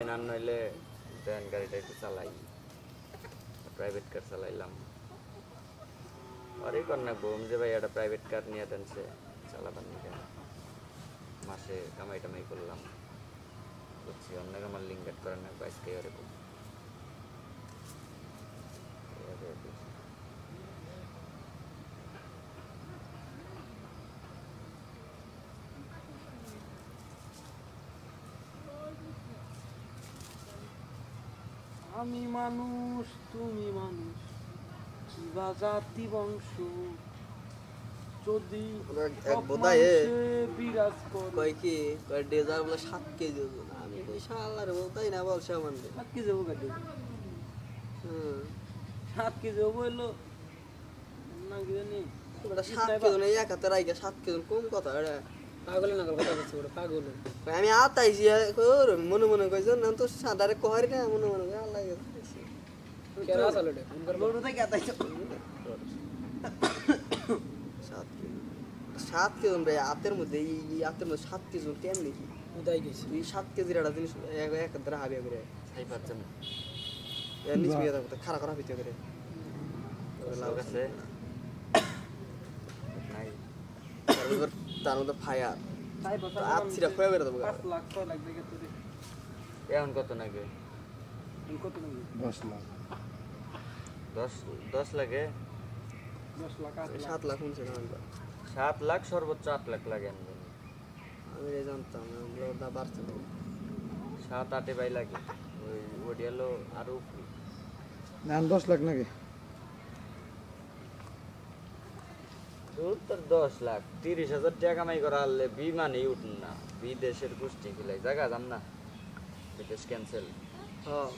আর নইলে ভ্যান গাড়িটা একটু চালাই, প্রাইভেট কার চালাইলাম। আরে কর না বোম যে ভাই একটা প্রাইভেট কার নিয়ে দেনছে চালাবার নিয়ে মাসে কামাই টামাই করলাম বুঝছি। অনেক আমার লিঙ্কেট করেন না বাইশকে এরকম আমি মানুষ তুমি মানুষ কিবা জাতি বংশ যদি এক বোধায় বিরাজ করে কয় কি কয় ডেজার বলে 7 কেজি ওজন। আমি কই শালার বলতাই না বলছে আমাদের 7 কেজি হবে গাড়ি হুম 7 কেজি হবে হইলো না কি জানি ওটা 7 কেজি না এক হাতে রাইখা 7 কেজি কম কথা এটা পাগল না কথা বলছে ওটা পাগল কই আমি আতাইছি কই মনে মনে কইছ না তো সাদারে কহারি না মনে মনে কই আল্লাহ গেছে কেরা চালো রে লোড়ু থেকে আতাইছো 7 কেজি রে হাতের মধ্যে এই হাতের মধ্যে 7 কেজি কেন নাকি উদাই গেছে এই 7 কেজির একটা জিনিস এক হাতে হাবিয়া করে খাই পাচ্ছেন এর নিচ বিয়ে থাকতে খাড়া করা ভিতরে করে লাভ আছে নাই তার মধ্যে ফায়ার তাই বছর আচ্ছা খোয়া বের দেবো 5 লাখ 6 লাখ দেখে তোরে এখন কত নাকি? কত নাকি 10 লাখ 10 লাগে 10 লাখ 8 লাখ 7 লাখ শুনছে না 7 লাখ সর্বোচ্চ 8 লাখ লাগে আমি জানতাম না বাড়ছে 7-8 বাই লাগে ওই ওডিয়ালো আরো উপরে না 10 লাখ নাকি তোর 10 লাখ 30,000 টাকা কামাই করা হলে বিমানেই উঠুন না, বিদেশের গোষ্ঠী খিলাই জায়গা যাম না, বিদেশ ক্যান্সেল। হ্যাঁ